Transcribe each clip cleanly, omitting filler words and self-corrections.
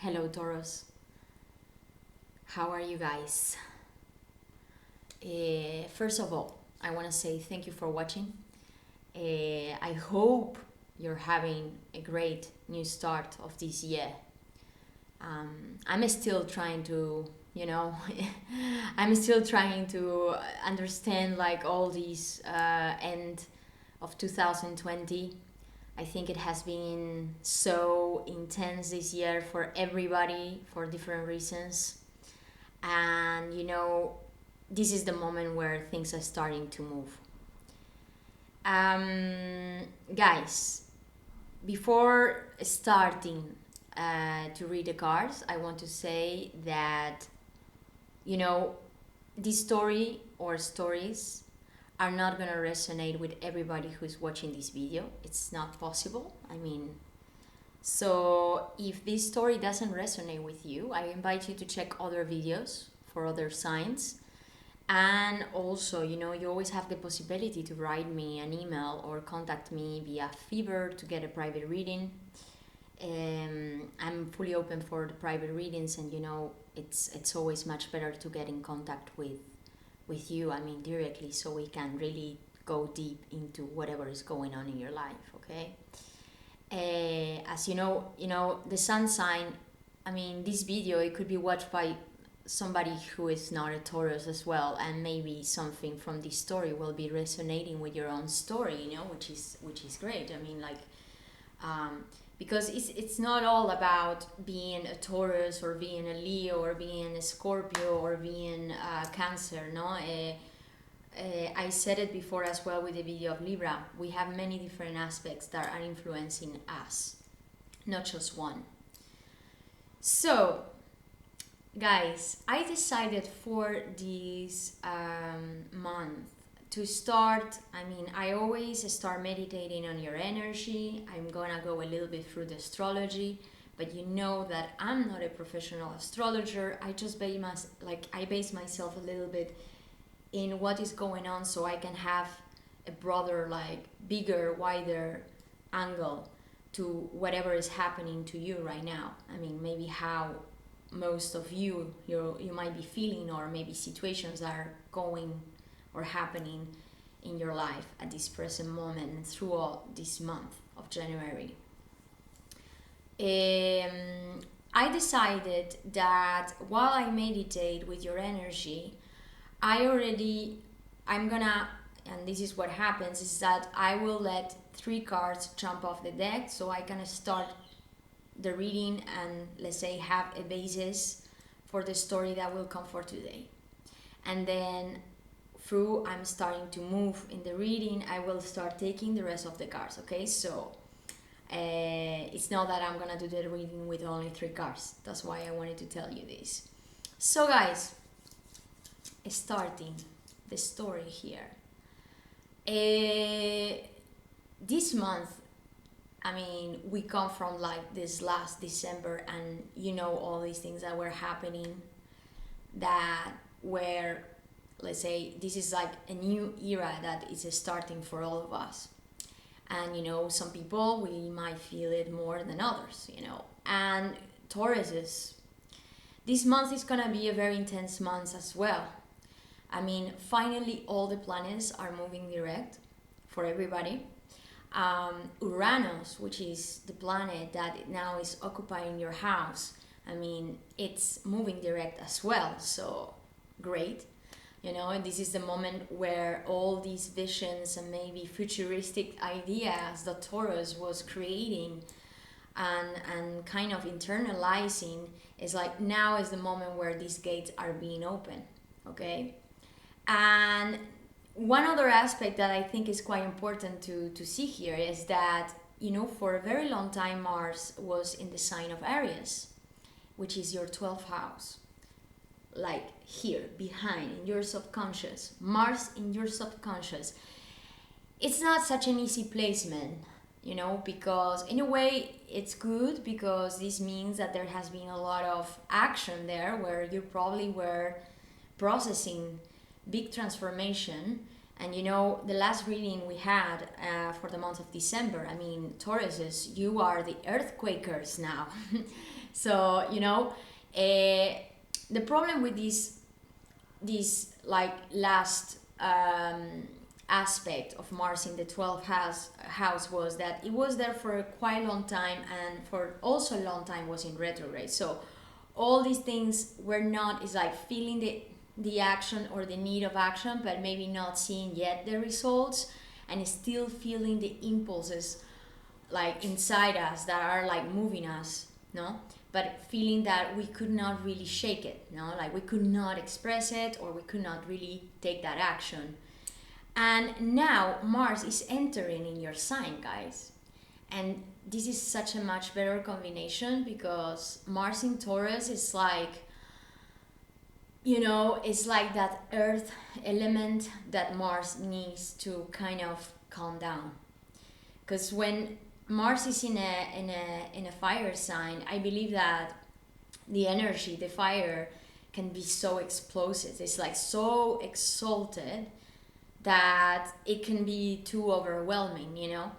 Hello, Taurus. How are you guys? First of all, I want to say thank you for watching. I hope you're having a great new start of this year. I'm still trying to, I'm still trying to understand like all these end of 2020. I think it has been so intense this year for everybody for different reasons. And this is the moment where things are starting to move. Guys, before starting to read the cards, I want to say that this story or stories are not going to resonate with everybody who's watching this video. It's not possible. So if this story doesn't resonate with you, I invite you to check other videos for other signs. And also, you always have the possibility to write me an email or contact me via Fiverr to get a private reading. I'm fully open for the private readings, and it's always much better to get in contact with you, directly, so we can really go deep into whatever is going on in your life, okay? As the sun sign, this video, it could be watched by somebody who is not a Taurus as well, and maybe something from this story will be resonating with your own story, which is great. Because it's not all about being a Taurus or being a Leo or being a Scorpio or being a Cancer, no? I said it before as well with the video of Libra. We have many different aspects that are influencing us, not just one. So, guys, I decided for this month to start. I always start meditating on your energy. I'm gonna go a little bit through the astrology, but you know that I'm not a professional astrologer. I just base myself a little bit in what is going on, so I can have a broader, bigger, wider angle to whatever is happening to you right now. Maybe how most of you might be feeling, or maybe situations are going or happening in your life at this present moment and throughout this month of January. I decided that while I meditate with your energy, I'm gonna, and this is what happens, is that I will let 3 cards jump off the deck, so I can start the reading and, let's say, have a basis for the story that will come for today. And then I'm starting to move in the reading, I will start taking the rest of the cards, okay? So it's not that I'm gonna do the reading with only 3 cards. That's why I wanted to tell you this. So guys, starting the story here. This month, we come from this last December, and all these things that were happening that were, let's say, this is like a new era that is starting for all of us. And some people, we might feel it more than others, and Tauruses, this month is gonna be a very intense month as well. Finally all the planets are moving direct for everybody. Uranus, which is the planet that now is occupying your house, it's moving direct as well, so great. This is the moment where all these visions and maybe futuristic ideas that Taurus was creating and kind of internalizing is now is the moment where these gates are being open, okay? And one other aspect that I think is quite important to see here is that, for a very long time, Mars was in the sign of Aries, which is your 12th house. Here, behind, in your subconscious. Mars in your subconscious. It's not such an easy placement, because in a way it's good, because this means that there has been a lot of action there where you probably were processing big transformation. And the last reading we had for the month of December, Tauruses, you are the earthquakers now. So, you know, the problem with this like last aspect of Mars in the 12th house was that it was there for a quite long time, and for also a long time was in retrograde. So all these things were not, is like feeling the action or the need of action, but maybe not seeing yet the results, and still feeling the impulses like inside us that are like moving us, no, but feeling that we could not really shake it, no, like we could not express it, or we could not really take that action. And now Mars is entering in your sign, guys, and this is such a much better combination, because Mars in Taurus is like, you know, it's like that earth element that Mars needs to kind of calm down. Because when Mars is in a fire sign, I believe that the energy, the fire, can be so explosive. It's like so exalted that it can be too overwhelming, you know.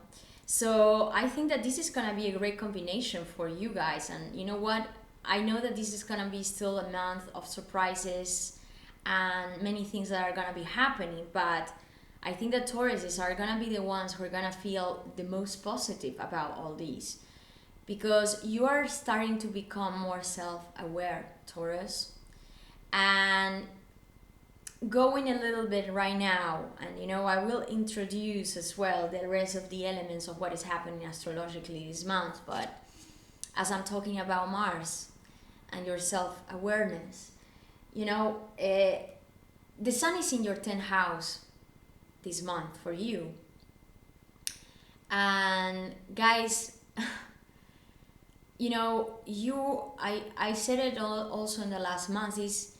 So I think that this is gonna be a great combination for you guys. And you know what? I know that this is gonna be still a month of surprises and many things that are gonna be happening, but I think that Tauruses are gonna be the ones who are gonna feel the most positive about all these, because you are starting to become more self-aware, Taurus. And going a little bit right now, and you know, I will introduce as well the rest of the elements of what is happening astrologically this month, but as I'm talking about Mars and your self-awareness, you know, the sun is in your 10th house this month for you. And guys, you know, I said it also in the last month, is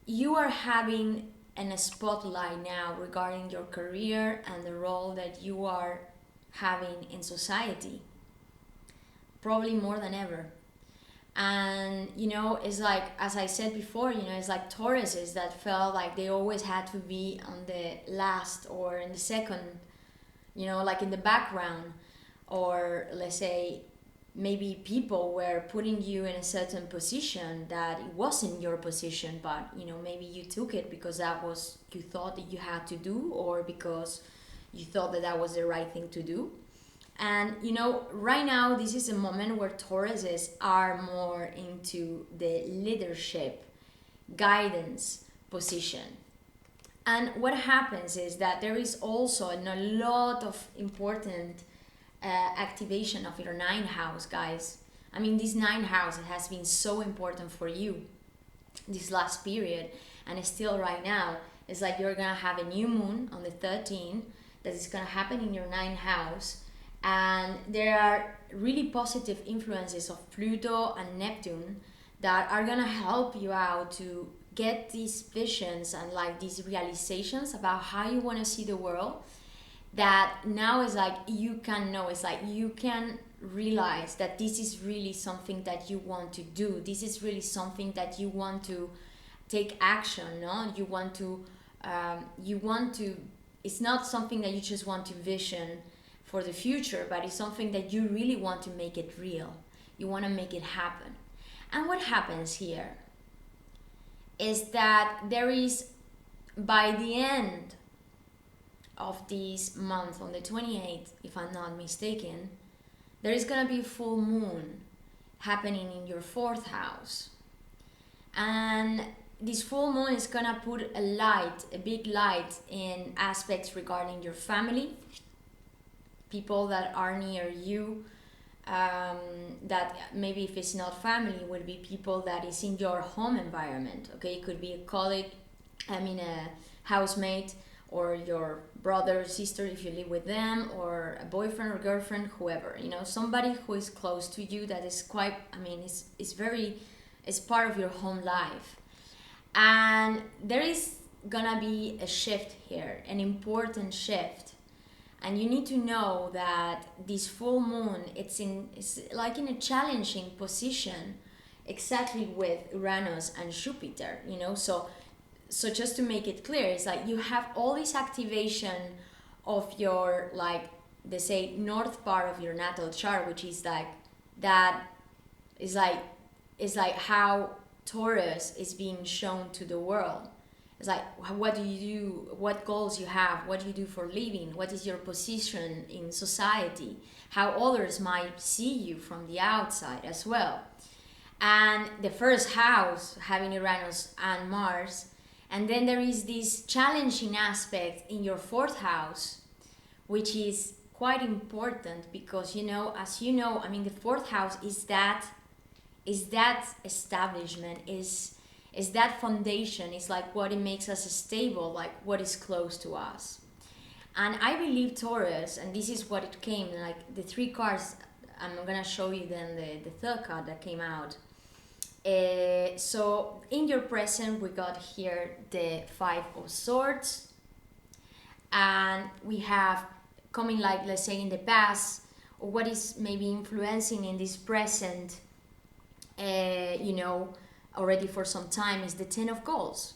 you are having a spotlight now regarding your career and the role that you are having in society, probably more than ever. And you know, it's like, as I said before, you know, it's like Tauruses that felt like they always had to be on the last or in the second, you know, like in the background, or let's say maybe people were putting you in a certain position that it wasn't your position, but you know, maybe you took it because that was, you thought that you had to do, or because you thought that that was the right thing to do. And you know, right now this is a moment where Tauruses are more into the leadership, guidance position. And what happens is that there is also a lot of important activation of your 9th house, guys. I mean, this 9th house has been so important for you this last period, and still right now. It's like you're gonna have a new moon on the 13th that is gonna happen in your 9th house, and there are really positive influences of Pluto and Neptune that are gonna help you out to get these visions and like these realizations about how you want to see the world, that now is like you can know, it's like you can realize that this is really something that you want to do, this is really something that you want to take action, no, you want to it's not something that you just want to vision for the future, but it's something that you really want to make it real, you want to make it happen. And what happens here is that there is, by the end of this month, on the 28th, if I'm not mistaken, there is going to be a full moon happening in your 4th house. And this full moon is going to put a light, a big light, in aspects regarding your family, people that are near you, that maybe if it's not family, would be people that is in your home environment, okay? It could be a colleague, a housemate, or your brother or sister if you live with them, or a boyfriend or girlfriend, whoever, you know, somebody who is close to you that is quite, it's part of your home life. And there is gonna be a shift here, an important shift. And you need to know that this full moon, it's like in a challenging position, exactly with Uranus and Jupiter, you know. So just to make it clear, it's like you have all this activation of your, like, they say, north part of your natal chart, which is like that It's like how Taurus is being shown to the world. It's like, what do you do? What goals you have? What do you do for living? What is your position in society? How others might see you from the outside as well. And the first house having Uranus and Mars. And then there is this challenging aspect in your fourth house, which is quite important because, as you know, I mean, the fourth house is that establishment, is that foundation, is like what it makes us stable, like what is close to us. And I believe Taurus, and this is what it came, like the three cards, I'm gonna show you then the third card that came out. So in your present, we got here the Five of Swords, and we have coming, like, let's say in the past, or what is maybe influencing in this present, already for some time, is the Ten of Goals.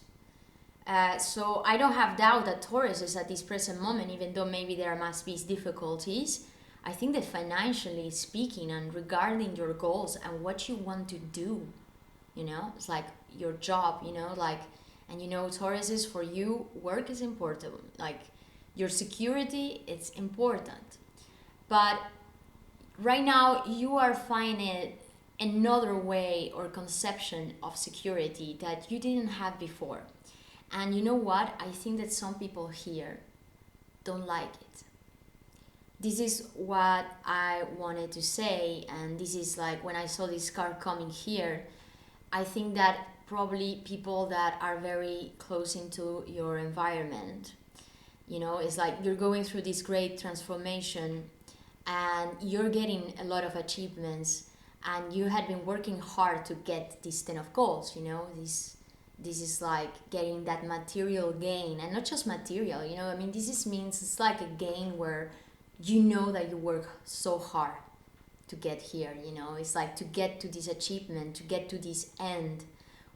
So I don't have doubt that Taurus is at this present moment, even though maybe there must be difficulties. I think that financially speaking and regarding your goals and what you want to do, it's like your job, and Taurus is, for you, work is important. Like your security, it's important. But right now you are finding another way or conception of security that you didn't have before. And you know what? I think that some people here don't like it. This is what I wanted to say, and this is like when I saw this card coming here, I think that probably people that are very close into your environment, it's like you're going through this great transformation and you're getting a lot of achievements, and you had been working hard to get this Ten of Goals, this is like getting that material gain, and not just material, I mean, means it's like a gain where that you work so hard to get here, it's like to get to this achievement, to get to this end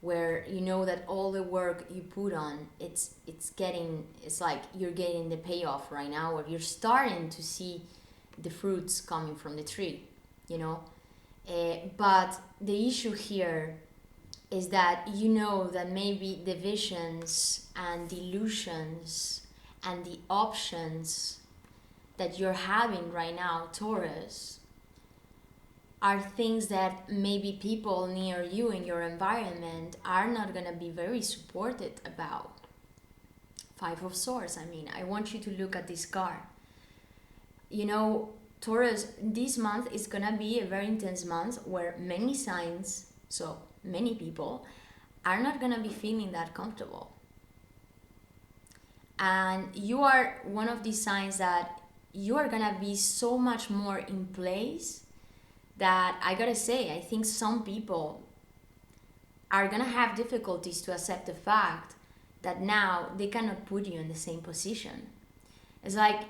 where that all the work you put on, it's like you're getting the payoff right now, or you're starting to see the fruits coming from the tree, but the issue here is that that maybe the visions and the illusions and the options that you're having right now, Taurus, are things that maybe people near you in your environment are not going to be very supported about. Five of Swords, I mean, I want you to look at this card. Taurus, this month is going to be a very intense month where many signs, so many people, are not going to be feeling that comfortable. And you are one of these signs that you are going to be so much more in place that I gotta say, I think some people are gonna have difficulties to accept the fact that now they cannot put you in the same position. It's like,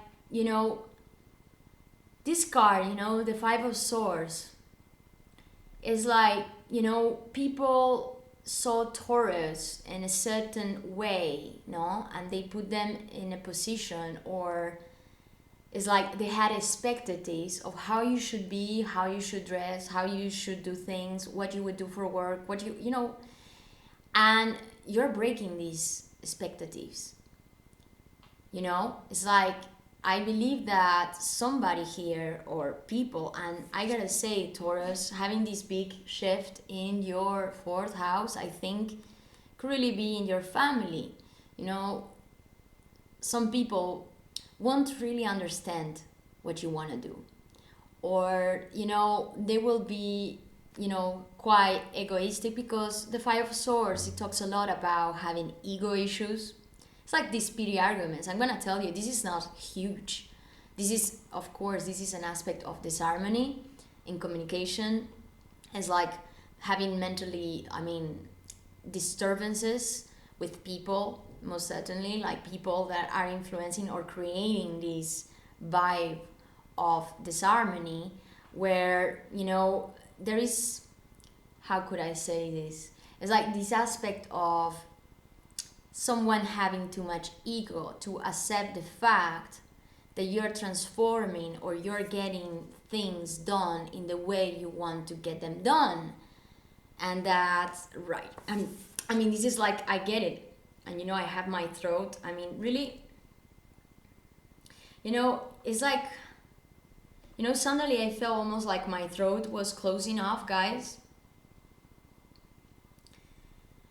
this card, the Five of Swords, is like, people saw Taurus in a certain way, and they put them in a position, or it's like they had expectations of how you should be, how you should dress, how you should do things, what you would do for work, and you're breaking these expectations. It's like, I believe that somebody here, or people, and I gotta say, Taurus, having this big shift in your fourth house, I think could really be in your family. Some people won't really understand what you want to do, or they will be quite egoistic, because the Five of Swords, it talks a lot about having ego issues. It's like these petty arguments. I'm gonna tell you, this is not huge. This is an aspect of disharmony in communication. It's like having mentally, disturbances with people, most certainly, like people that are influencing or creating this vibe of disharmony, where there is, how could I say this, it's like this aspect of someone having too much ego to accept the fact that you're transforming or you're getting things done in the way you want to get them done. And that's right. And I mean, this is like, I get it. And you know, I have my throat. I mean, really, you know, it's like, you know, suddenly I felt almost like my throat was closing off, guys.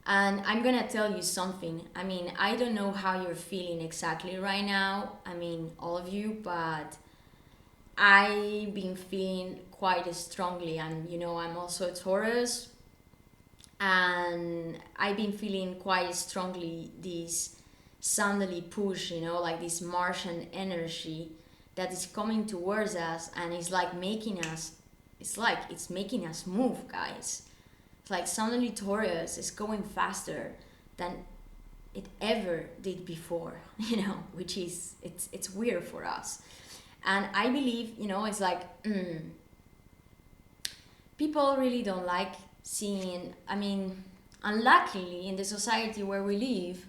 And I'm gonna tell you something. I mean, I don't know how you're feeling exactly right now. I mean, all of you, but I've been feeling quite strongly. And you know, I'm also a Taurus, and I've been feeling quite strongly this suddenly push, you know, like this Martian energy that is coming towards us, and it's like making us, it's making us move, guys. It's like suddenly Taurus is going faster than it ever did before, you know, which is, it's weird for us. And I believe, you know, it's like, people really don't like seeing, I mean, unluckily in the society where we live,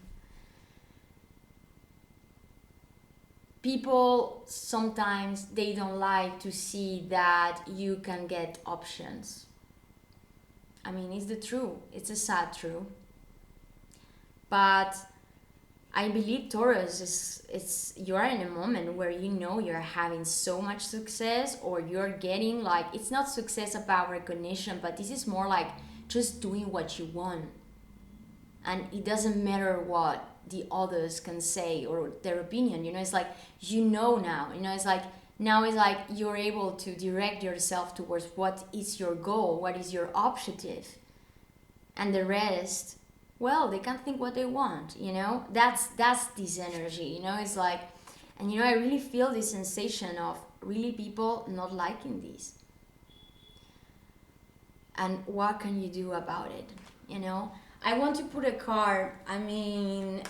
people sometimes they don't like to see that you can get options. I mean, it's the truth. It's a sad truth. But I believe Taurus is you're in a moment where you know you're having so much success, or you're getting like, it's not success about recognition, but this is more like just doing what you want. And it doesn't matter what the others can say or their opinion, you know, it's like, you know, now, you know, it's like, now it's like you're able to direct yourself towards what is your goal, what is your objective, and the rest, well, they can think what they want, you know. That's this energy, you know. It's like, and you know, I really feel this sensation of really people not liking this, and what can you do about it, you know. I want to put a card, I mean,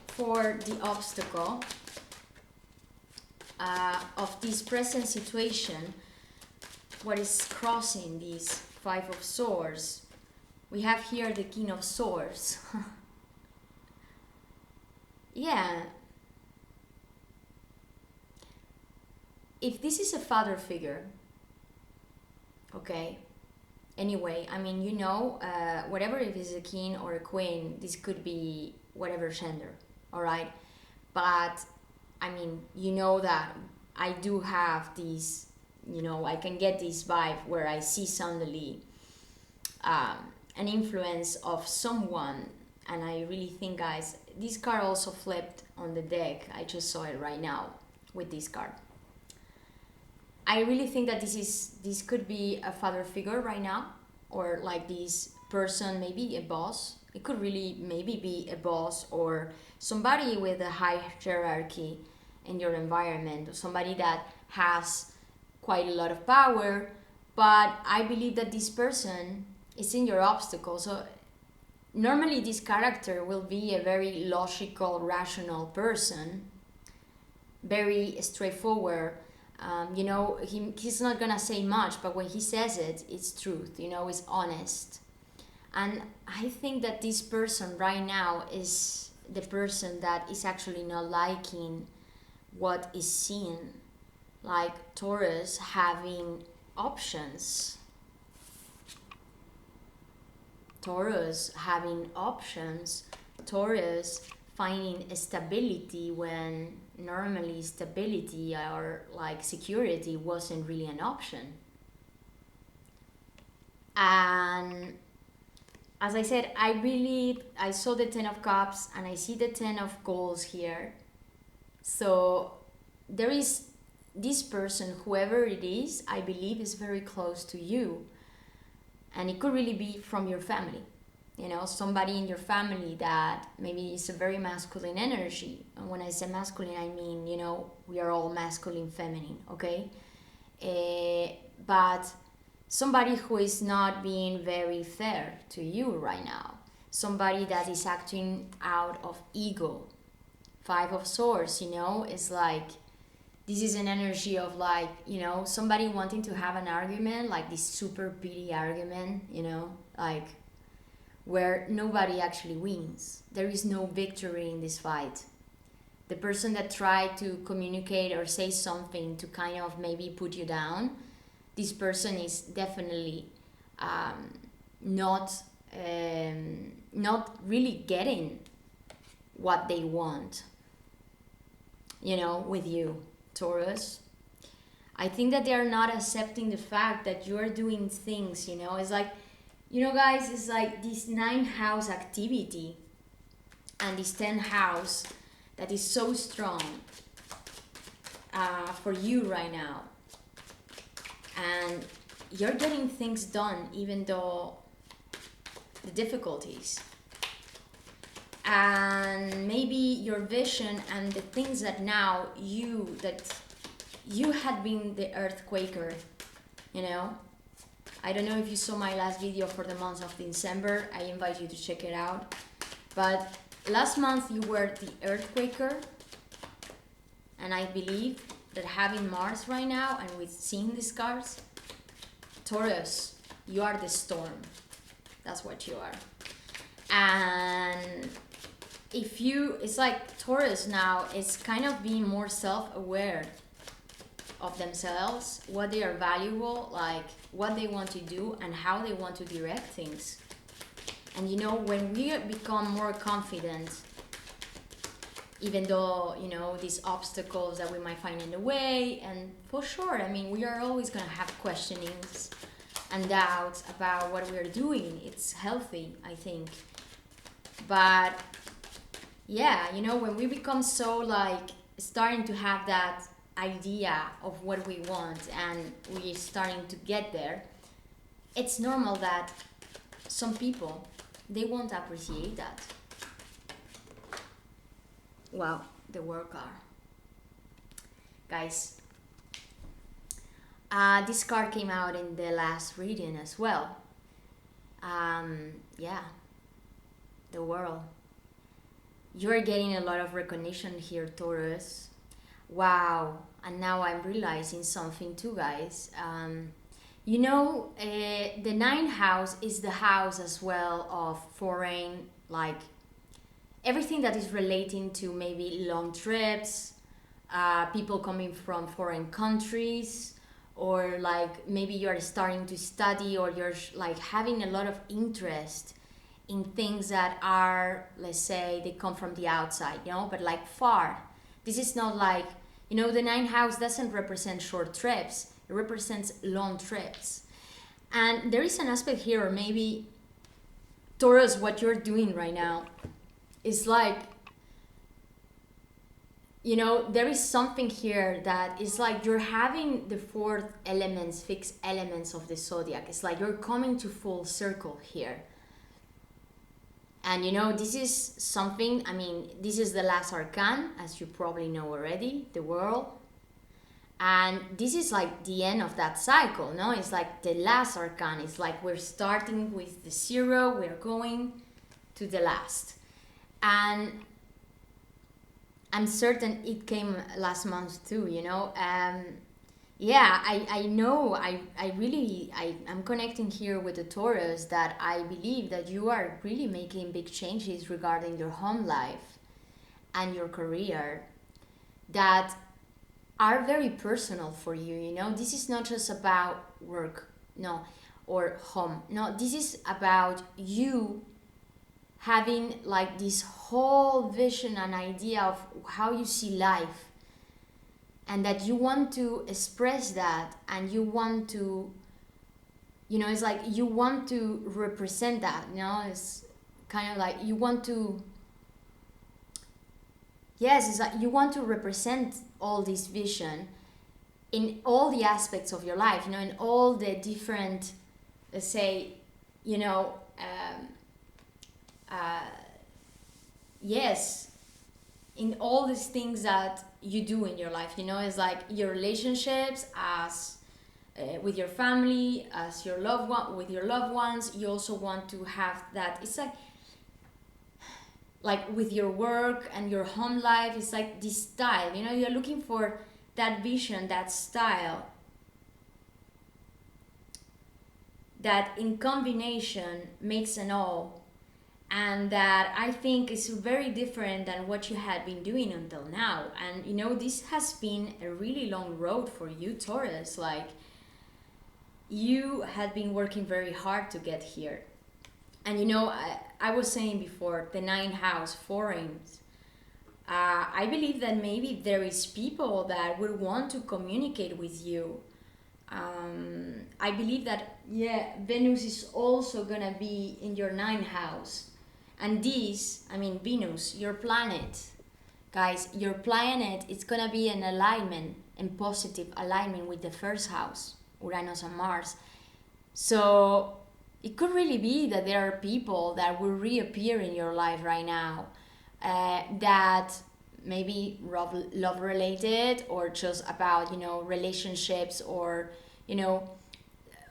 for the obstacle of this present situation, what is crossing these Five of Swords. We have here the King of Swords. Yeah. If this is a father figure, okay, anyway, I mean, you know, whatever, if it's a king or a queen, this could be whatever gender, all right? But I mean, you know that I do have these, you know, I can get this vibe where I see suddenly an influence of someone. And I really think, guys, this card also flipped on the deck. I just saw it right now with this card. I really think that this could be a father figure right now, or like this person, maybe a boss. It could really maybe be a boss or somebody with a high hierarchy in your environment, or somebody that has quite a lot of power. But I believe that this person is in your obstacle. So normally this character will be a very logical, rational person, very straightforward. You know, he's not gonna say much, but when he says it, it's truth, you know, it's honest. And I think that this person right now is the person that is actually not liking what is seen. Like Taurus having options. Taurus having options. Taurus finding stability when normally stability or like security wasn't really an option. And as I said, I saw the 10 of Cups and I see the 10 of Goals here. So there is this person, whoever it is, I believe is very close to you. And it could really be from your family. You know, somebody in your family that maybe is a very masculine energy. And when I say masculine, I mean, you know, we are all masculine, feminine, okay? But somebody who is not being very fair to you right now. Somebody that is acting out of ego. Five of Swords, you know, is like, this is an energy of like, you know, somebody wanting to have an argument, like this super pity argument, you know, like where nobody actually wins. There is no victory in this fight. the person that tried to communicate or say something to kind of maybe put you down, this person is definitely not not really getting what they want, you know, with you, Taurus. I think that they are not accepting the fact that you are doing things, you know. It's like, you know, guys, it's like this 9th house activity and this 10th house that is so strong for you right now. And you're getting things done even though the difficulties. And maybe your vision and the things that now you had been the earthquaker, you know. I don't know if you saw my last video for the month of December. I invite you to check it out. But last month you were the earthquaker, and I believe that having Mars right now and with seeing these cards, Taurus, you are the storm. That's what you are. And if you, it's like Taurus now is kind of being more self-aware of themselves, what they are valuable, like what they want to do and how they want to direct things. And you know, when we become more confident, even though, you know, these obstacles that we might find in the way, and for sure, I mean, we are always going to have questionings and doubts about what we're doing. It's healthy, I think. But yeah, you know, when we become so like starting to have that idea of what we want and we're starting to get there, it's normal that some people, they won't appreciate that. Wow, the world card. Guys, this card came out in the last reading as well. Yeah, the world. You're getting a lot of recognition here, Taurus. Wow, and now I'm realizing something too, guys. You know, the 9th house is the house as well of foreign, like everything that is relating to maybe long trips, people coming from foreign countries, or like maybe you're starting to study, or you're like having a lot of interest in things that are, let's say, they come from the outside, you know, but like far. This is not like, you know, the 9th house doesn't represent short trips, it represents long trips. And there is an aspect here, or maybe Taurus, what you're doing right now is like, you know, there is something here that is like you're having the 4th elements, fixed elements of the zodiac. It's like you're coming to full circle here. And you know, this is something, I mean, this is the last arcane, as you probably know already, the world. And this is like the end of that cycle, no? It's like the last arcane. It's like we're starting with the 0, we're going to the last. And I'm certain it came last month too, you know? Yeah, I know, I'm connecting here with the Taurus that I believe that you are really making big changes regarding your home life and your career that are very personal for you, you know? This is not just about work, no, or home. No, this is about you having like this whole vision and idea of how you see life, and that you want to express that, and you want to, you know, it's like you want to represent that, you know? It's kind of like you want to, yes, it's like you want to represent all this vision in all the aspects of your life, you know, in all the different, let's say, you know, yes, in all these things that you do in your life, you know. It's like your relationships as with your family, as your loved one, with your loved ones. You also want to have that. It's like with your work and your home life. It's like this style, you know. You're looking for that vision, that style, that in combination makes an all. and that I think is very different than what you had been doing until now. And you know, this has been a really long road for you, Taurus. Like, you had been working very hard to get here. And you know, I was saying before, the 9th house, foreigns. I believe that maybe there is people that would want to communicate with you. I believe that, yeah, Venus is also gonna be in your 9th house. And this, I mean, Venus, your planet, guys, your planet, it's gonna be in alignment, in positive alignment with the 1st house, Uranus and Mars. So it could really be that there are people that will reappear in your life right now, that maybe love related, or just about, you know, relationships, or, you know,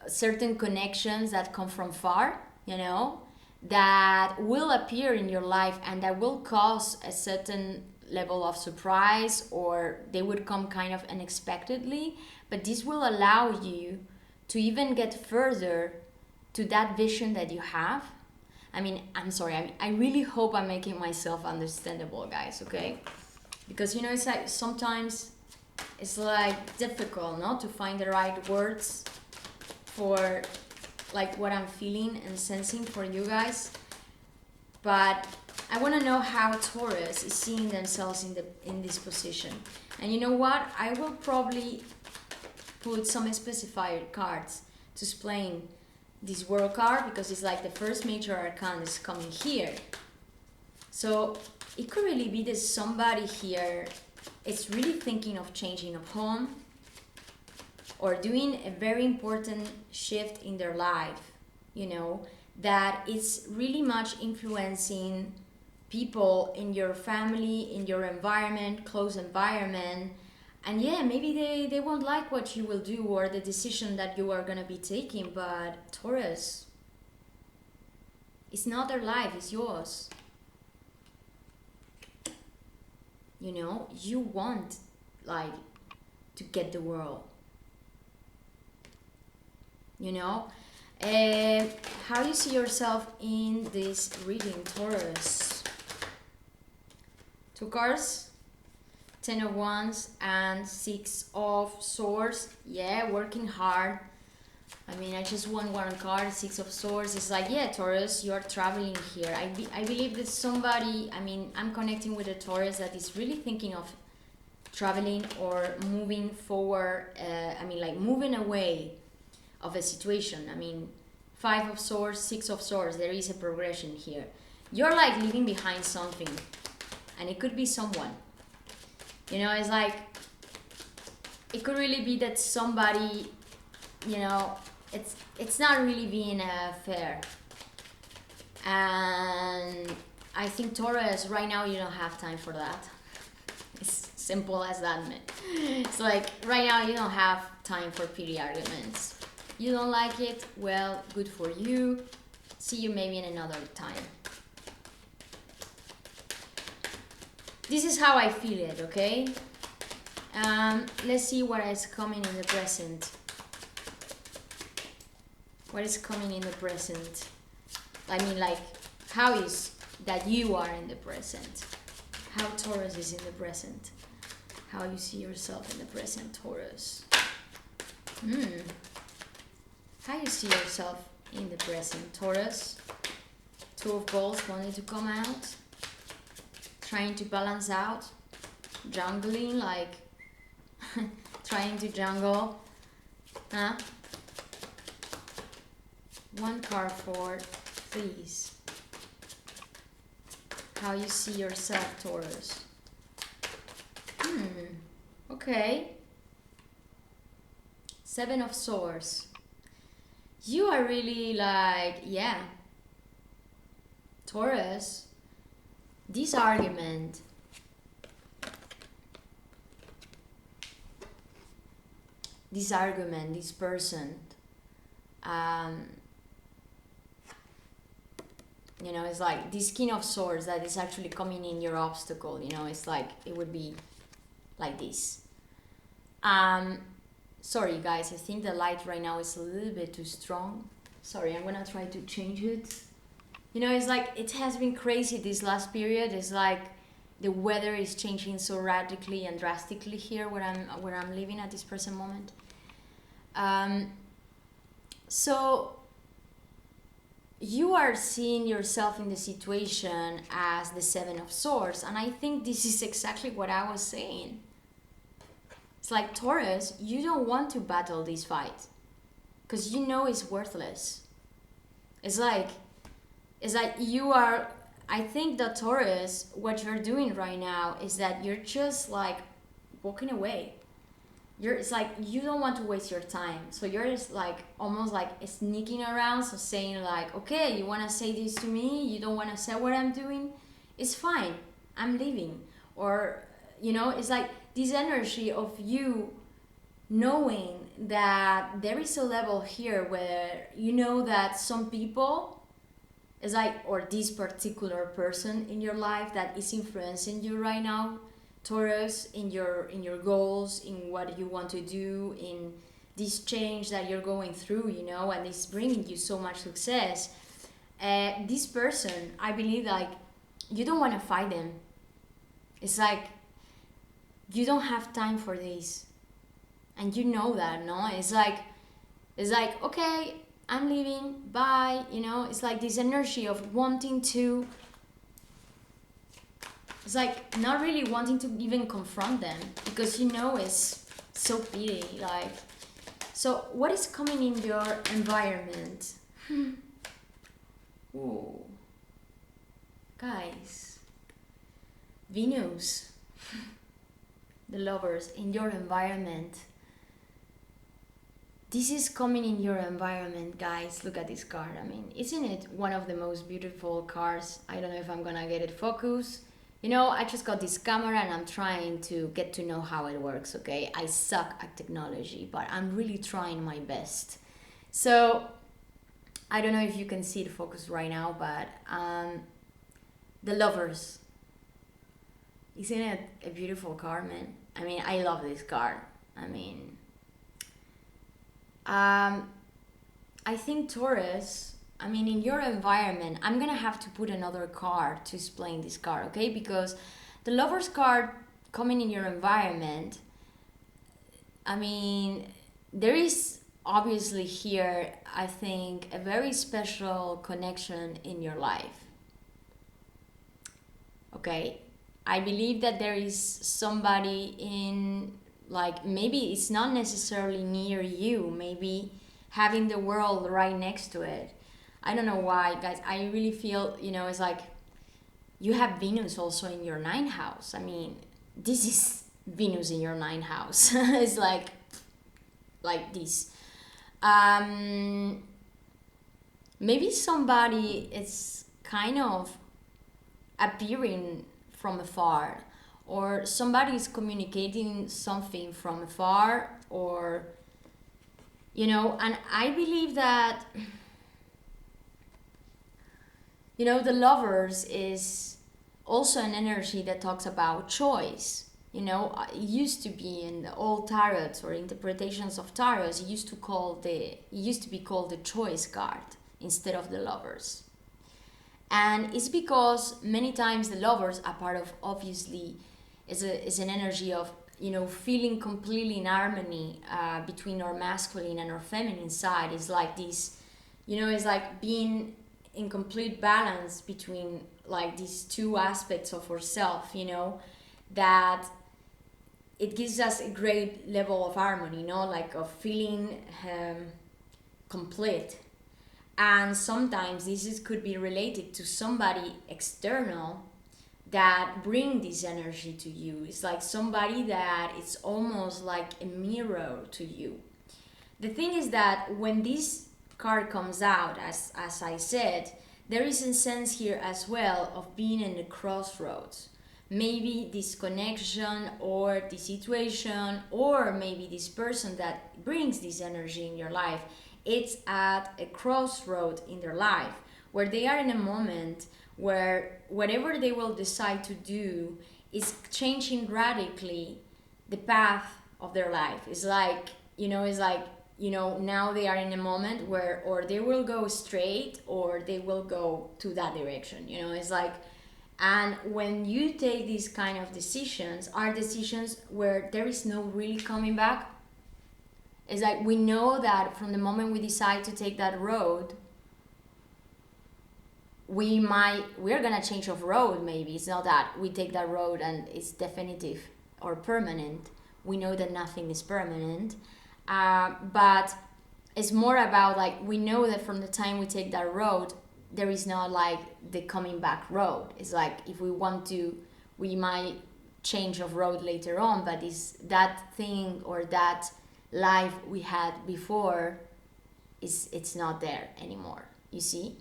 certain connections that come from far, you know, that will appear in your life and that will cause a certain level of surprise, or they would come kind of unexpectedly, but this will allow you to even get further to that vision that you have. I mean, I'm sorry, I really hope I'm making myself understandable, guys, okay? Because, you know, it's like sometimes it's like difficult, no, to find the right words for like what I'm feeling and sensing for you guys. But I want to know how Taurus is seeing themselves in this position. And you know what? I will probably put some specified cards to explain this World card, because it's like the first major arcana is coming here. So it could really be that somebody here is really thinking of changing of home, or doing a very important shift in their life, you know, that is really much influencing people in your family, in your environment, close environment. And yeah, maybe they won't like what you will do or the decision that you are going to be taking, but Taurus, it's not their life, it's yours. You know, you want like to get the world. You know, how you see yourself in this reading, Taurus? 2 cards, 10 of Wands and 6 of Swords. Yeah, working hard. I mean, I just won 1 card, 6 of Swords. It's like, yeah, Taurus, you're traveling here. I believe that somebody, I mean, I'm connecting with a Taurus that is really thinking of traveling or moving forward. I mean, like moving away of a situation. I mean, 5 of Swords, 6 of Swords, there is a progression here. You're like leaving behind something, and it could be someone. You know, it's like, it could really be that somebody, you know, it's not really being fair. And I think Taurus, right now you don't have time for that. It's simple as that. It's like, right now you don't have time for petty arguments. You don't like it? Well, good for you. See you maybe in another time. This is how I feel it, okay? Let's see what is coming in the present. What is coming in the present? I mean, like, how is that you are in the present? How Taurus is in the present? How you see yourself in the present, Taurus? How you see yourself in the present, Taurus? 2 of Balls wanting to come out. Trying to balance out. Jungling, like trying to jungle. Huh? 1 card for please. How you see yourself, Taurus? Okay. 7 of Swords. You are really like, yeah, Taurus, this argument, this person, you know, it's like this King of Swords that is actually coming in your obstacle, you know, it's like, it would be like this. Sorry guys, I think the light right now is a little bit too strong. Sorry, I'm gonna try to change it. You know, it's like it has been crazy this last period. It's like the weather is changing so radically and drastically here where I'm living at this present moment. So you are seeing yourself in the situation as the Seven of Swords, and I think this is exactly what I was saying. It's like, Taurus, you don't want to battle this fight because you know it's worthless. It's like you are, I think that Taurus, what you're doing right now is that you're just like walking away. It's like you don't want to waste your time, so you're just like almost like sneaking around, so saying like, okay, you want to say this to me, you don't want to say what I'm doing, it's fine, I'm leaving. Or, you know, it's like this energy of you knowing that there is a level here where you know that some people is like, or this particular person in your life that is influencing you right now, Taurus, in your goals, in what you want to do, in this change that you're going through, you know, and it's bringing you so much success. This person, I believe, like, you don't want to fight them. It's like you don't have time for this, and you know that, no? It's like okay, I'm leaving, bye. You know, it's like this energy of wanting to. It's like not really wanting to even confront them because you know it's so pity. Like, so what is coming in your environment? Ooh. Guys, Venus, the Lovers, in your environment. This is coming in your environment, guys. Look at this card. I mean, isn't it one of the most beautiful cards? I don't know if I'm gonna get it focused. You know, I just got this camera and I'm trying to get to know how it works, okay? I suck at technology, but I'm really trying my best. So, I don't know if you can see it focused right now, but the Lovers. Isn't it a beautiful card, man? I mean, I love this card. I mean, I think Taurus, I mean, in your environment, I'm gonna have to put another card to explain this card, okay? Because the Lovers card coming in your environment, I mean, there is obviously here, I think, a very special connection in your life, okay? I believe that there is somebody in, like, maybe it's not necessarily near you, maybe having the world right next to it. I don't know why, guys. I really feel, you know, it's like you have Venus also in your 9th house. I mean, this is Venus in your 9th house. It's like this. Maybe somebody is kind of appearing from afar, or somebody is communicating something from afar, or, you know, and I believe that, you know, the Lovers is also an energy that talks about choice. You know, it used to be in the old tarots or interpretations of tarots, it used to be called the choice card instead of the Lovers. And it's because many times the Lovers are part of, obviously, is an energy of, you know, feeling completely in harmony between our masculine and our feminine side. It's like this, you know, it's like being in complete balance between like these two aspects of ourself, you know, that it gives us a great level of harmony, you know, like of feeling complete. And sometimes could be related to somebody external that bring this energy to you. It's like somebody that it's almost like a mirror to you. The thing is that when this card comes out, as I said, there is a sense here as well of being in the crossroads. Maybe this connection or the situation, or maybe this person that brings this energy in your life, it's at a crossroad in their life where they are in a moment where whatever they will decide to do is changing radically the path of their life. It's like, you know, it's like you know, now they are in a moment where or they will go straight or they will go to that direction, you know. It's like, and when you take these kind of decisions, are decisions where there is no really coming back. It's like we know that from the moment we decide to take that road, we're gonna change of road. Maybe it's not that we take that road and it's definitive or permanent. We know that nothing is permanent, but it's more about like we know that from the time we take that road, there is not like the coming back road. It's like if we want to, we might change of road later on, but is that thing or that life we had before it's not there anymore, you see.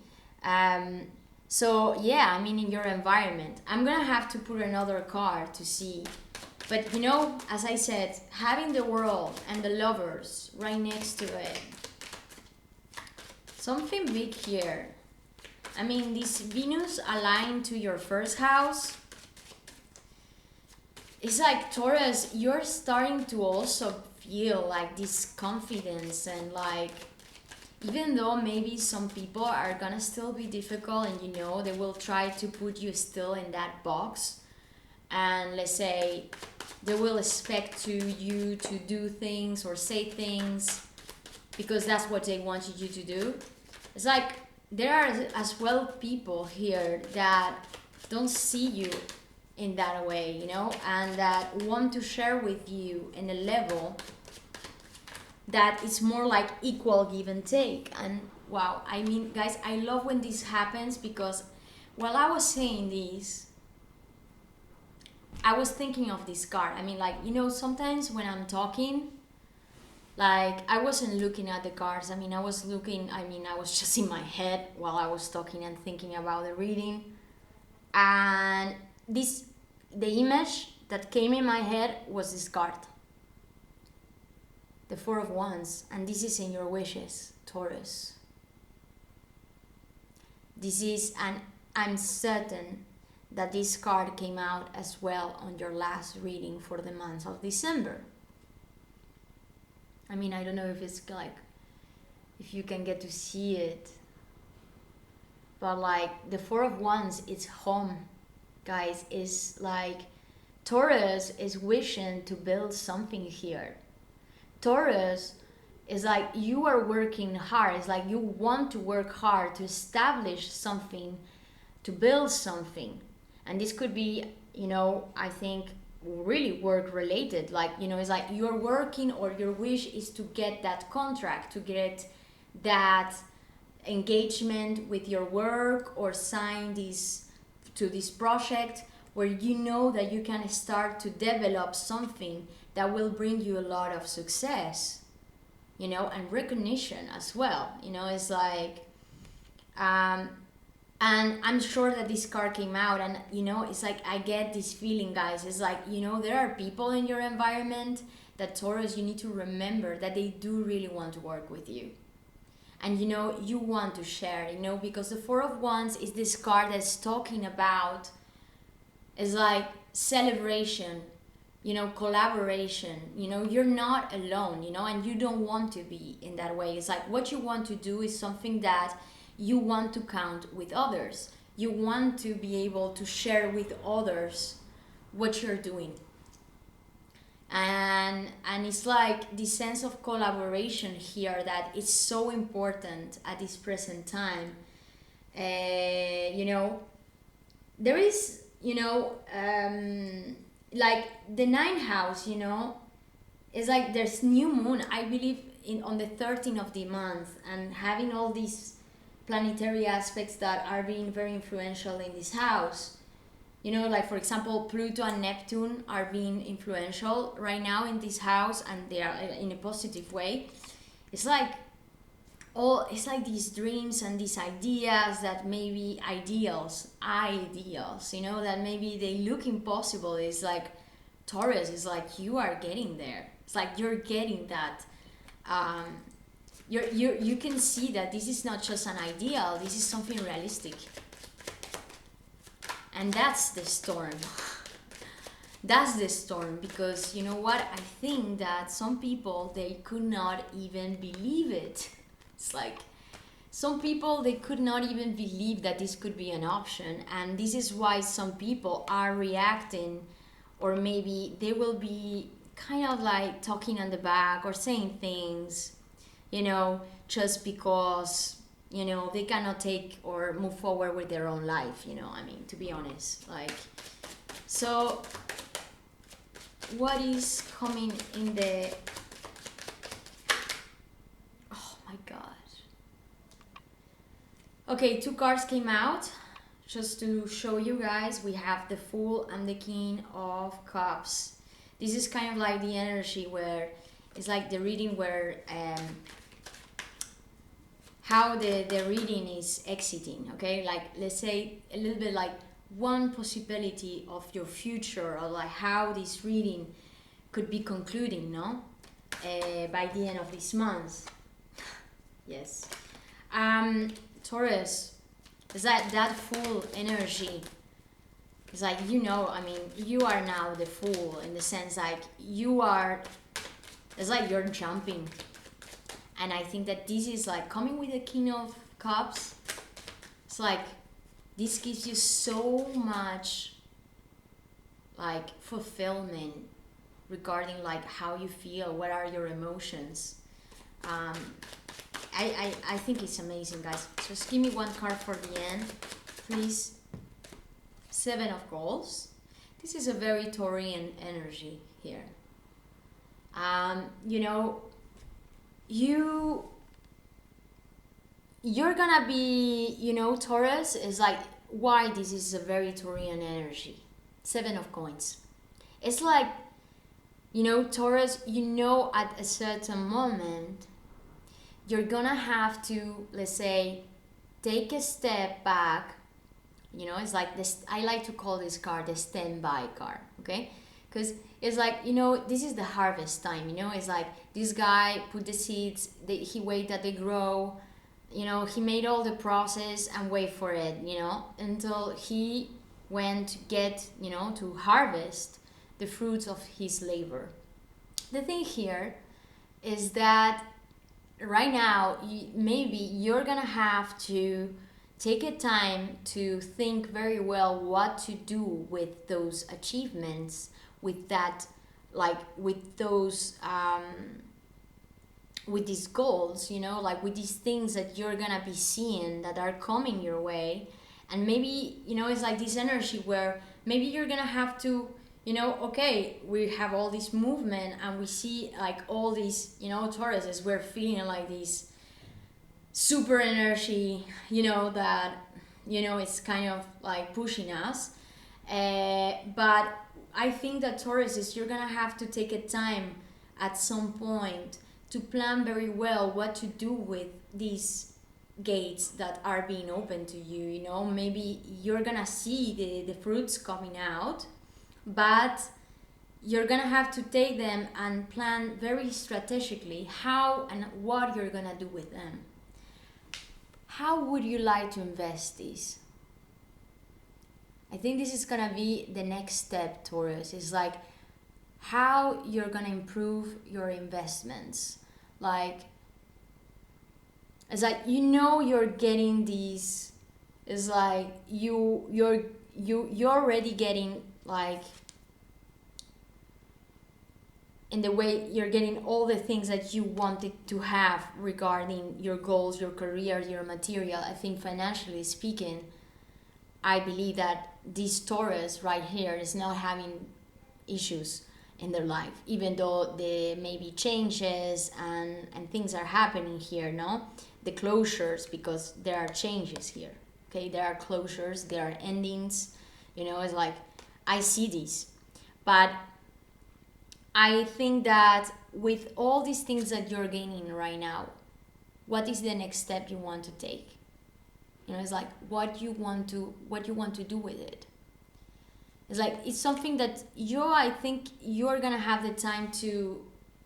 So yeah, I mean, in your environment, I'm gonna have to put another card to see. But you know, as I said, having the World and the Lovers right next to it, something big here. I mean, this Venus aligned to your first house. It's like, Taurus, you're starting to also feel like this confidence, and like, even though maybe some people are gonna still be difficult and you know they will try to put you still in that box, and let's say they will expect you to do things or say things because that's what they want you to do. It's like there are as well people here that don't see you in that way, you know, and that want to share with you in a level that it's more like equal give and take. And wow, I mean, guys, I love when this happens, because while I was saying this, I was thinking of this card. I mean, like, you know, sometimes when I'm talking, like, I wasn't looking at the cards. I mean, I was just in my head while I was talking and thinking about the reading. And the image that came in my head was this card, the Four of Wands, and this is in your wishes, Taurus. And I'm certain that this card came out as well on your last reading for the month of December. I mean, I don't know if it's like, if you can get to see it, but like the Four of Wands, it's home, guys. Is like Taurus is wishing to build something here. Taurus is like you are working hard. It's like you want to work hard to establish something, to build something. And this could be, you know, I think really work related. Like, you know, it's like you're working, or your wish is to get that contract, to get that engagement with your work, or sign this project where you know that you can start to develop something that will bring you a lot of success, you know, and recognition as well. You know, it's like, and I'm sure that this card came out, and, you know, it's like I get this feeling, guys. It's like, you know, there are people in your environment that, Taurus, you need to remember that they do really want to work with you. And, you know, you want to share, you know, because the Four of Wands is this card that's talking about, is like celebration, you know, collaboration. You know, you're not alone, you know, and you don't want to be in that way. It's like what you want to do is something that you want to count with others. You want to be able to share with others what you're doing. And it's like this sense of collaboration here that is so important at this present time. You know, there is, you know, like the ninth house, you know, is like there's new moon, I believe, on the 13th of the month, and having all these planetary aspects that are being very influential in this house. You know, like, for example, Pluto and Neptune are being influential right now in this house, and they are in a positive way. It's like these dreams and these ideas that maybe ideals, you know, that maybe they look impossible. It's like Taurus is like, you are getting there. It's like you're getting that. You can see that this is not just an ideal. This is something realistic. And that's the storm. That's the storm, because you know what? I think that some people, they could not even believe it. It's like some people, they could not even believe that this could be an option, and this is why some people are reacting, or maybe they will be kind of like talking on the back or saying things, just because they cannot take or move forward with their own life. I mean, to be honest, like, so what is coming in the, oh my god. Okay, 2 cards came out just to show you guys. We have the Fool and the King of Cups. This is kind of like the energy where it's like the reading where how the reading is exiting, okay? Like, let's say a little bit like one possibility of your future, or like how this reading could be concluding, no? By the end of this month. Yes. Taurus, is that Fool energy. It's like, I mean, you are now the Fool, in the sense like it's like you're jumping. And I think that this is like coming with the King of Cups. It's like, this gives you so much like fulfillment regarding like how you feel, what are your emotions. I think it's amazing, guys. Just give me 1 card for the end, please. 7 of Goals. This is a very Taurian energy here. You're gonna be, Taurus is like, why this is a very Taurian energy. 7 of Coins. It's like, Taurus, at a certain moment, you're gonna have to, let's say, take a step back. It's like this, I like to call this card the standby card, okay? Because it's like, this is the harvest time, it's like this guy put the seeds, he wait that they grow, he made all the process and wait for it, until he went to get, to harvest the fruits of his labor. The thing here is that right now, maybe you're gonna have to take a time to think very well what to do with those achievements, with that, like with those with these goals, like with these things that you're gonna be seeing that are coming your way. And maybe, it's like this energy where maybe you're gonna have to, okay, we have all this movement and we see like all these, Tauruses, we're feeling like this super energy, that, it's kind of like pushing us. But I think that Taurus, you're gonna have to take a time at some point to plan very well what to do with these gates that are being open to you. Maybe you're gonna see the fruits coming out, but you're gonna have to take them and plan very strategically how and what you're gonna do with them. How would you like to invest these? I think this is gonna be the next step, Taurus. It's like how you're gonna improve your investments. Like, it's like, you're getting these. It's like you're already getting, like, in the way you're getting all the things that you wanted to have regarding your goals, your career, your material. I think financially speaking, I believe that this Taurus right here is not having issues in their life, even though there may be changes and things are happening here, no? The closures, because there are changes here, okay? There are closures, there are endings, it's like, I see this. But I think that with all these things that you're gaining right now, what is the next step you want to take? It's like what you want to do with it. It's like, it's something that I think you're gonna have the time to,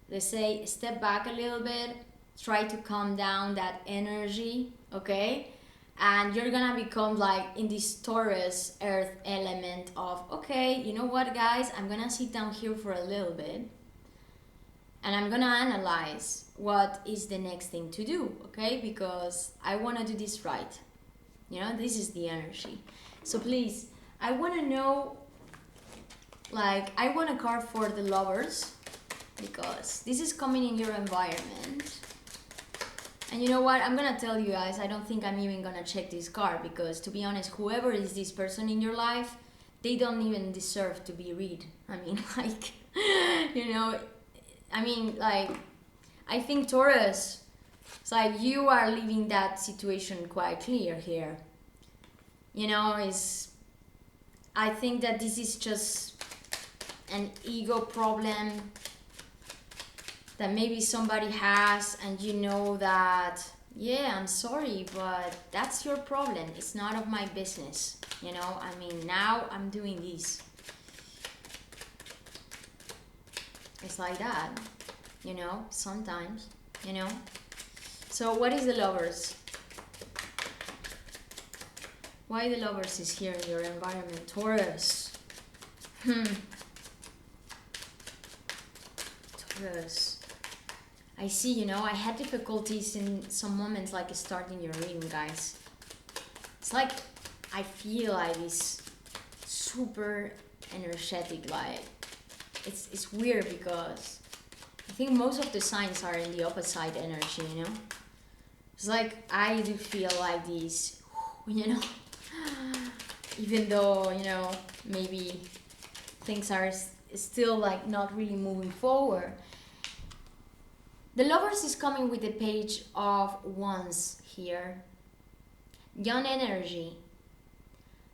let's say, step back a little bit, try to calm down that energy, okay? and you're gonna become like in this Taurus earth element of, okay, you know what guys, I'm gonna sit down here for a little bit and I'm gonna analyze what is the next thing to do, okay, because I want to do this right. You know, this is the energy. So please, I want to know, like, I want a card for the lovers, because this is coming in your environment. And you know what, I'm gonna tell you guys, I don't think I'm even gonna check this card, because to be honest, whoever is this person in your life, they don't even deserve to be read. I mean, like, you know, I mean, like, I think Taurus, it's like you are leaving that situation quite clear here. You know, I think that this is just an ego problem that maybe somebody has, and you know that, yeah, I'm sorry, but that's your problem. It's not of my business. You know, I mean, now I'm doing this. It's like that, you know, sometimes, you know. So what is the lovers? Why the lovers is here in your environment? Taurus. Taurus. I see, you know, I had difficulties in some moments, like starting your reading, guys. It's like I feel like this super energetic, like it's weird, because I think most of the signs are in the opposite energy, you know. It's like I do feel like this, you know, even though, you know, maybe things are still like not really moving forward. The lovers is coming with the Page of Wands here. Young energy.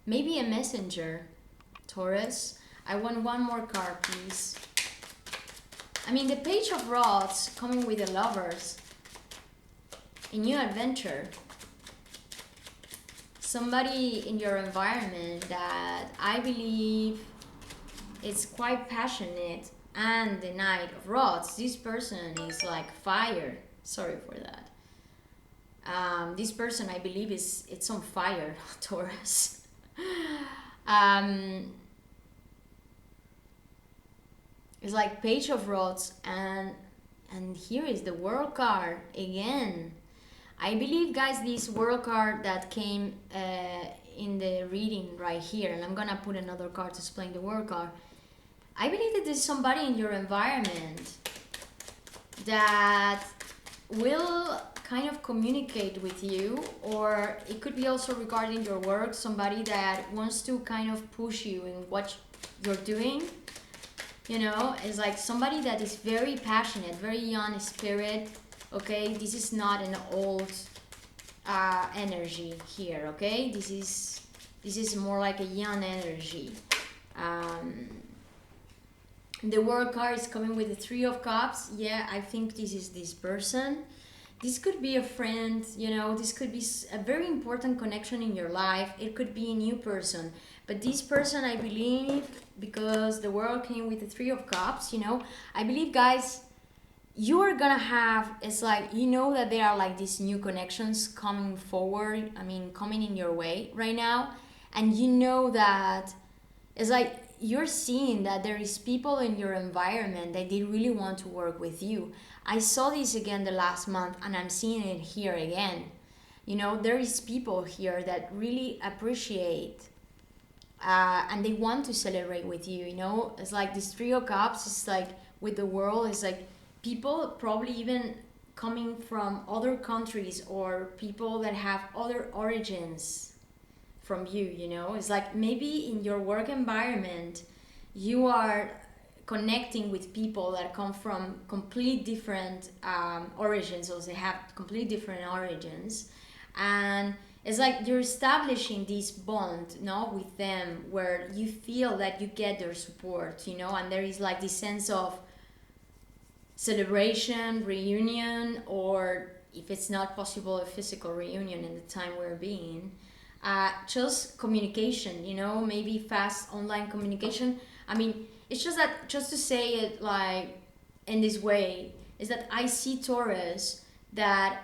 Maybe a messenger, Taurus. I want one more card, please. I mean, the Page of Rods coming with the lovers. A new adventure. Somebody in your environment that I believe is quite passionate. And the Knight of Rods. This person is like fire. Sorry for that. This person, I believe, it's on fire, Taurus. It's like Page of Rods, and here is the World card again. I believe, guys, this World card that came in the reading right here, and I'm gonna put another card to explain the World card. I believe that there's somebody in your environment that will kind of communicate with you, or it could be also regarding your work, somebody that wants to kind of push you in what you're doing. You know, it's like somebody that is very passionate, very young spirit, okay? This is not an old energy here, okay? This is more like a young energy. The World card is coming with the Three of Cups. Yeah, I think this is this person. This could be a friend, you know, this could be a very important connection in your life. It could be a new person. But this person, I believe, because the World came with the Three of Cups, you know, I believe, guys, you are gonna have, it's like, you know that there are like these new connections coming forward, I mean, coming in your way right now. And you know that it's like, you're seeing that there is people in your environment that they really want to work with you. I saw this again the last month, and I'm seeing it here again. You know, there is people here that really appreciate and they want to celebrate with you, you know. It's like this Three of Cups, it's like with the world, it's like people probably even coming from other countries, or people that have other origins from you, you know. It's like maybe in your work environment you are connecting with people that come from complete different origins, or they have complete different origins, and it's like you're establishing this bond, no, with them, where you feel that you get their support, you know, and there is like this sense of celebration, reunion, or if it's not possible, a physical reunion in the time we're being. Just communication, you know, maybe fast online communication. I mean, it's just that, just to say it like in this way, is that I see Taurus that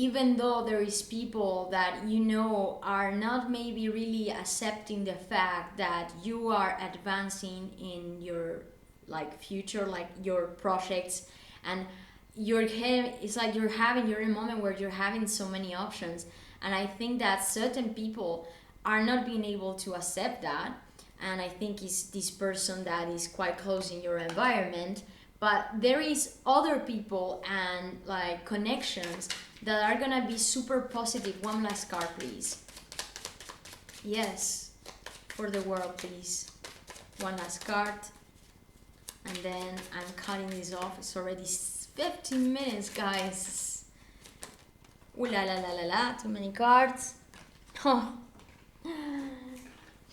even though there is people that you know are not maybe really accepting the fact that you are advancing in your like future, like your projects, and it's like you're in a moment where you're having so many options. And I think that certain people are not being able to accept that, and I think it's this person that is quite close in your environment. But there is other people and like connections that are gonna be super positive. One last card, please. Yes, for the world, please. One last card, and then I'm cutting this off. It's already 15 minutes, guys. Ooh la la la la la, too many cards. Oh,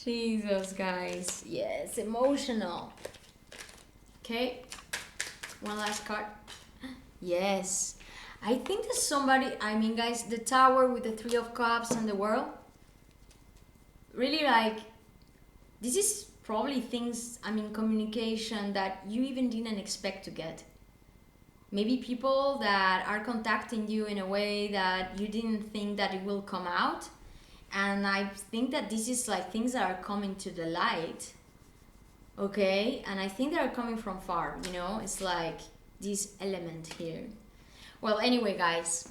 Jesus, guys. Yes, emotional. Okay, one last card. Yes, I think that somebody, I mean, guys, the Tower with the Three of Cups and the World. Really, like, this is probably things, I mean, communication that you even didn't expect to get. Maybe people that are contacting you in a way that you didn't think that it will come out. And I think that this is like things that are coming to the light. Okay? And I think they are coming from far, you know? It's like this element here. Well, anyway, guys,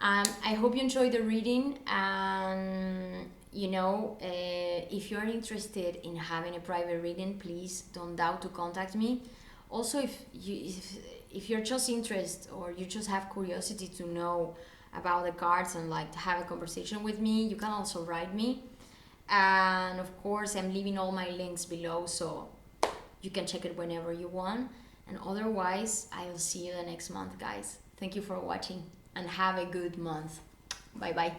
I hope you enjoyed the reading. And, you know, if you're interested in having a private reading, please don't doubt to contact me. Also, if you're just interested or you just have curiosity to know about the cards and like to have a conversation with me, you can also write me. And of course, I'm leaving all my links below, so you can check it whenever you want. And otherwise, I'll see you the next month, guys. Thank you for watching and have a good month. Bye bye.